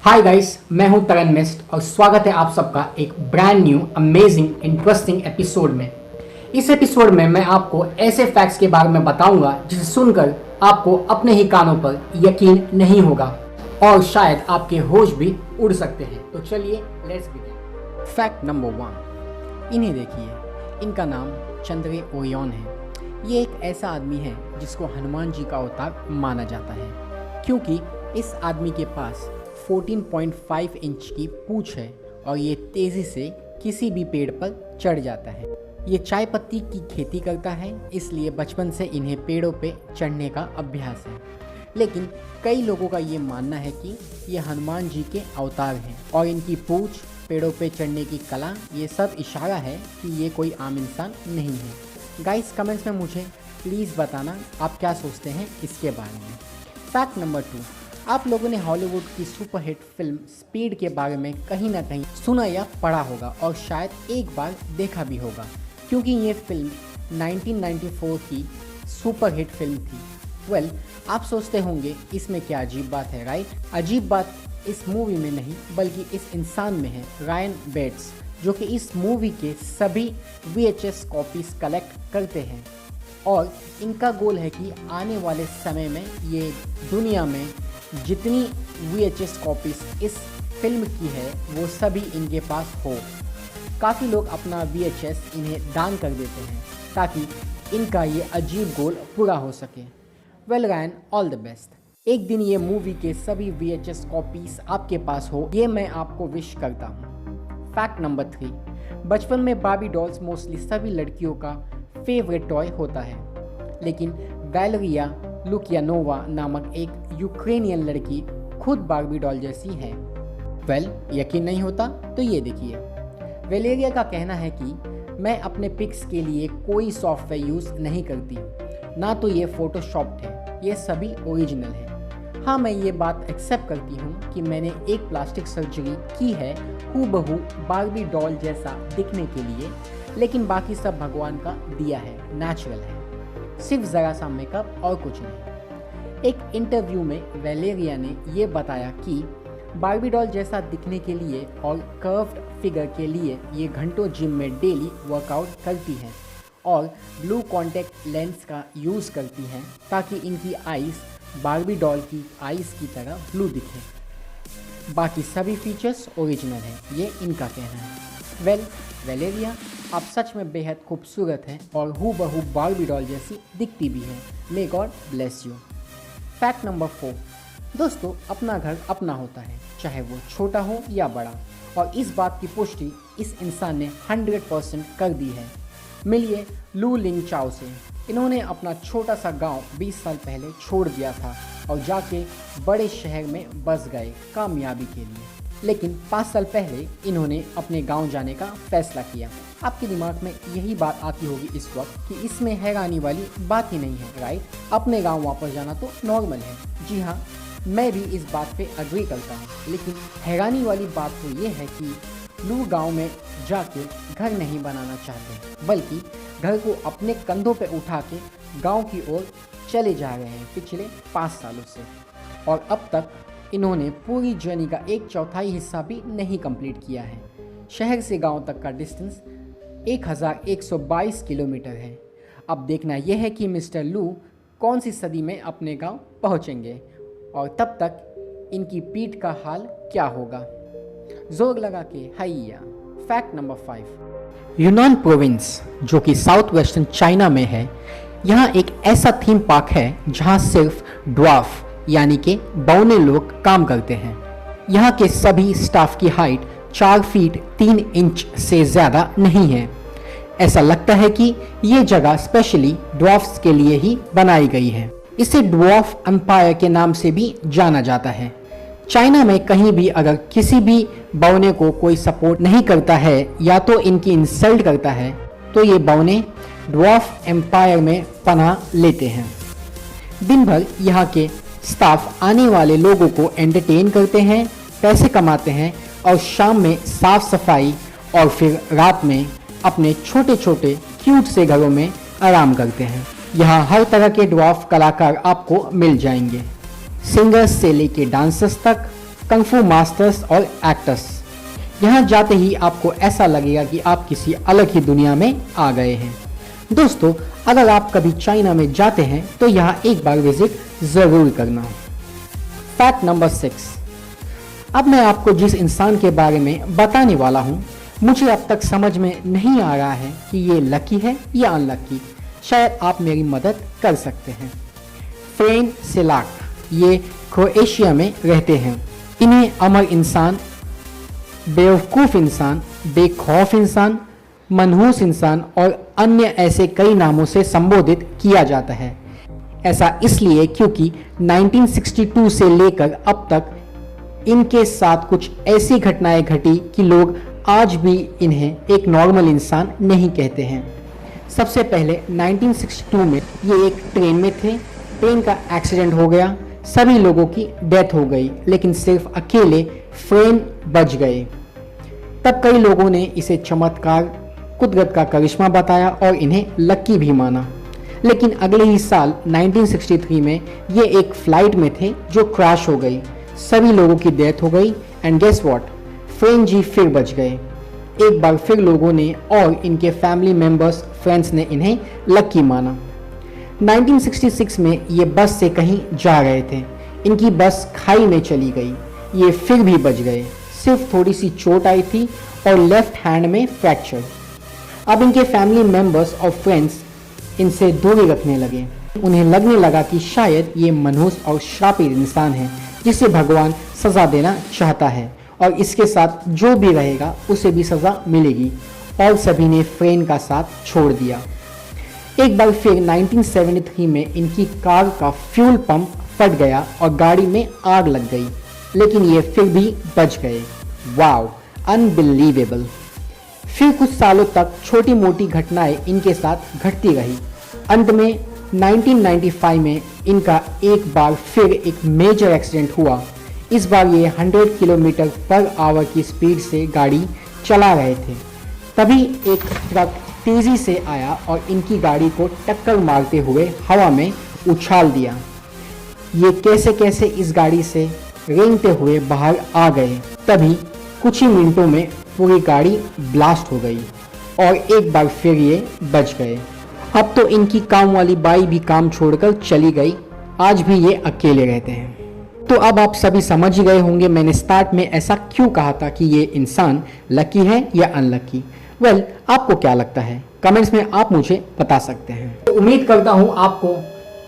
Hi guys, मैं हूं तरन mist और स्वागत है आप सबका एक brand new amazing interesting episode में। इस एपिसोड में मैं आपको ऐसे फैक्ट्स के बारे में बताऊंगा जिसे सुनकर आपको अपने ही कानों पर यकीन नहीं होगा और शायद आपके होश भी उड़ सकते हैं। तो चलिए लेट्स बिगिन। फैक्ट नंबर 1, इन्हें देखिए, इनका नाम चंद्रे ओरियन है। ये एक ऐसा आदमी है जिसको हनुमान जी का अवतार माना जाता है क्योंकि इस आदमी के पास 14.5 इंच की पूंछ है और ये तेज़ी से किसी भी पेड़ पर चढ़ जाता है। ये चाय पत्ती की खेती करता है, इसलिए बचपन से इन्हें पेड़ों पे चढ़ने का अभ्यास है। लेकिन कई लोगों का ये मानना है कि ये हनुमान जी के अवतार हैं और इनकी पूंछ, पेड़ों पे चढ़ने की कला, ये सब इशारा है कि ये कोई आम इंसान नहीं है। गाइस, कमेंट्स में मुझे प्लीज़ बताना आप क्या सोचते हैं इसके बारे में। फैक्ट नंबर 2, आप लोगों ने हॉलीवुड की सुपरहिट फिल्म स्पीड के बारे में कहीं ना कहीं सुना या पढ़ा होगा और शायद एक बार देखा भी होगा क्योंकि ये फिल्म 1994 की सुपरहिट फिल्म थी। आप सोचते होंगे इसमें क्या अजीब बात है, राइट? अजीब बात इस मूवी में नहीं बल्कि इस इंसान में है, रायन बेट्स, जो कि इस मूवी के सभी VHS कॉपीज़ कलेक्ट करते हैं और इनका गोल है कि आने वाले समय में ये दुनिया में जितनी VHS कॉपीज़ इस फिल्म की है वो सभी इनके पास हो। काफ़ी लोग अपना VHS इन्हें दान कर देते हैं ताकि इनका ये अजीब गोल पूरा हो सके। Ryan, all the best. एक दिन ये मूवी के सभी VHS कॉपीज़ आपके पास हो, ये मैं आपको विश करता हूँ। फैक्ट नंबर 3, बचपन में बार्बी डॉल्स मोस्टली सभी लड़कियों का फेवरेट टॉय होता है, लेकिन वैलेरिया लुकियानोवा नामक एक यूक्रेनियन लड़की खुद बार्बी डॉल जैसी है। यकीन नहीं होता तो ये देखिए। वैलेरिया का कहना है कि मैं अपने पिक्स के लिए कोई सॉफ्टवेयर यूज़ नहीं करती, ना तो ये फोटोशॉप्ड है, ये सभी ओरिजिनल है। हाँ, मैं ये बात एक्सेप्ट करती हूँ कि मैंने एक प्लास्टिक सर्जरी की है हूबहू बार्बी डॉल जैसा दिखने के लिए, लेकिन बाकी सब भगवान का दिया है, नेचुरल है, सिर्फ ज़रा सा मेकअप और कुछ नहीं। एक इंटरव्यू में वैलेरिया ने ये बताया कि बार्बी डॉल जैसा दिखने के लिए और कर्व्ड फिगर के लिए ये घंटों जिम में डेली वर्कआउट करती हैं और ब्लू कॉन्टैक्ट लेंस का यूज़ करती हैं ताकि इनकी आइज़ बार्बी डॉल की आइज़ की तरह ब्लू दिखे। बाकी सभी फीचर्स ओरिजिनल हैं, ये इनका कहना है। वैलेरिया, आप सच में बेहद खूबसूरत हैं और हूबहू बार्बी डॉल जैसी दिखती भी हैं। May God bless you. Fact number 4, दोस्तों, अपना घर अपना होता है, चाहे वो छोटा हो या बड़ा, और इस बात की पुष्टि इस इंसान ने 100% कर दी है। मिलिए लू लिंग चाओ से। इन्होंने अपना छोटा सा गांव 20 साल पहले छोड़ दिया था और जाके बड़े शहर में बस गए कामयाबी के लिए, लेकिन 5 साल पहले इन्होंने अपने गांव जाने का फैसला किया। आपके दिमाग में यही बात आती होगी इस वक्त कि इसमें हैरानी वाली बात ही नहीं है, राइट? अपने गांव वापस जाना तो नॉर्मल है। जी हाँ, मैं भी इस बात पे अग्री करता हूँ, लेकिन हैरानी वाली बात तो ये है कि लू गांव में जाके घर नहीं बनाना चाहते, बल्कि घर को अपने कंधों पे उठा के गाँव की ओर चले जा रहे हैं पिछले 5 सालों से, और अब तक इन्होंने पूरी जर्नी का 1/4 हिस्सा भी नहीं कंप्लीट किया है। शहर से गांव तक का डिस्टेंस 1122 किलोमीटर है। अब देखना यह है कि मिस्टर लू कौन सी सदी में अपने गांव पहुंचेंगे और तब तक इनकी पीठ का हाल क्या होगा। जोर लगा के हैया। फैक्ट नंबर 5, यूनान प्रोविंस, जो कि साउथ वेस्टर्न चाइना में है, यहाँ एक ऐसा थीम पार्क है जहाँ सिर्फ ड्वार्फ यानी कि बौने लोग काम करते हैं। यहाँ के सभी स्टाफ की हाइट 4 फीट 3 इंच से ज़्यादा नहीं है। ऐसा लगता है कि ये जगह स्पेशली ड्वार्फ्स के लिए ही बनाई गई है। इसे ड्वार्फ एम्पायर के नाम से भी जाना जाता है। चाइना में कहीं भी अगर किसी भी बौने को कोई सपोर्ट नहीं करता है या तो इनकी इंसल्ट करता है तो ये बौने ड्वार्फ एम्पायर में पनाह लेते हैं। दिन भर यहाँ के स्टाफ आने वाले लोगों को एंटरटेन करते हैं, पैसे कमाते हैं और शाम में साफ सफाई और फिर रात में अपने छोटे छोटे क्यूट से घरों में आराम करते हैं। यहाँ हर तरह के ड्वार्फ कलाकार आपको मिल जाएंगे, सिंगर्स से लेके डांसर्स तक, कंग फू मास्टर्स और एक्टर्स। यहाँ जाते ही आपको ऐसा लगेगा कि आप किसी अलग ही दुनिया में आ गए हैं। दोस्तों, अगर आप कभी चाइना में जाते हैं तो यहाँ एक बार विजिट ज़रूर करना। Fact number 6। अब मैं आपको जिस इंसान के बारे में बताने वाला हूँ, मुझे अब तक समझ में नहीं आ रहा है कि ये लकी है या अनलकी। शायद आप मेरी मदद कर सकते हैं। फ्रेन सिलाक, ये क्रोएशिया में रहते हैं। इन्हें अमर इंसान, बेवकूफ़ इंसान, बेखौफ इंसान, मनहूस इंसान और अन्य ऐसे कई नामों से संबोधित किया जाता है। ऐसा इसलिए क्योंकि 1962 से लेकर अब तक इनके साथ कुछ ऐसी घटनाएं घटी कि लोग आज भी इन्हें एक नॉर्मल इंसान नहीं कहते हैं। सबसे पहले 1962 में ये एक ट्रेन में थे। ट्रेन का एक्सीडेंट हो गया, सभी लोगों की डेथ हो गई, लेकिन सिर्फ अकेले फ्रेन बच गए। तब कई लोगों ने इसे चमत्कार, कुदरत का करिश्मा बताया और इन्हें लकी भी माना। लेकिन अगले ही साल 1963 में ये एक फ्लाइट में थे जो क्रैश हो गई, सभी लोगों की डेथ हो गई एंड गेस व्हाट, फ्रेन जी फिर बच गए। एक बार फिर लोगों ने और इनके फैमिली मेंबर्स, फ्रेंड्स ने इन्हें लकी माना। 1966 में ये बस से कहीं जा रहे थे। इनकी बस खाई में चली गई, ये फिर भी बच गए। सिर्फ थोड़ी सी चोट आई थी और लेफ्ट हैंड में फ्रैक्चर। अब इनके फैमिली मेंबर्स और फ्रेंड्स इनसे दूरी रखने लगे। उन्हें लगने लगा कि शायद ये मनहूस और श्रापित इंसान है जिसे भगवान सज़ा देना चाहता है और इसके साथ जो भी रहेगा उसे भी सज़ा मिलेगी, और सभी ने फ्रेन का साथ छोड़ दिया। एक बार फिर 1973 में इनकी कार का फ्यूल पंप फट गया और गाड़ी में आग लग गई, लेकिन ये फिर भी बच गए। Wow, unbelievable. फिर कुछ सालों तक छोटी मोटी घटनाएं इनके साथ घटती रही। अंत में 1995 में इनका एक बार फिर एक मेजर एक्सीडेंट हुआ। इस बार ये 100 किलोमीटर पर आवर की स्पीड से गाड़ी चला रहे थे। तभी एक ट्रक तेज़ी से आया और इनकी गाड़ी को टक्कर मारते हुए हवा में उछाल दिया। ये कैसे कैसे इस गाड़ी से रेंगते हुए बाहर आ गए। तभी कुछ ही मिनटों में पूरी गाड़ी ब्लास्ट हो गई और एक बार फिर ये बच गए। अब तो इनकी काम वाली बाई भी काम छोड़कर चली गई। आज भी ये अकेले रहते हैं। तो अब आप सभी समझ ही गए होंगे मैंने स्टार्ट में ऐसा क्यों कहा था कि ये इंसान लकी है या अनलकी। वेल, आपको क्या लगता है? कमेंट्स में आप मुझे बता सकते हैं। तो उम्मीद करता हूँ आपको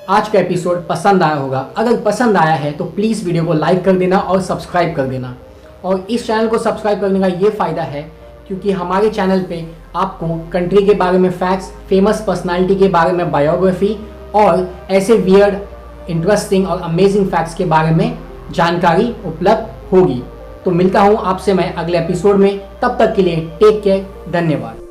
आज का एपिसोड पसंद आया होगा। अगर पसंद आया है तो प्लीज़ वीडियो को लाइक कर देना और सब्सक्राइब कर देना। और इस चैनल को सब्सक्राइब करने का ये फ़ायदा है क्योंकि हमारे चैनल पे आपको कंट्री के बारे में फैक्ट्स, फेमस पर्सनालिटी के बारे में बायोग्राफी और ऐसे वियर्ड, इंटरेस्टिंग और अमेजिंग फैक्ट्स के बारे में जानकारी उपलब्ध होगी। तो मिलता हूँ आपसे मैं अगले एपिसोड में। तब तक के लिए टेक केयर, धन्यवाद।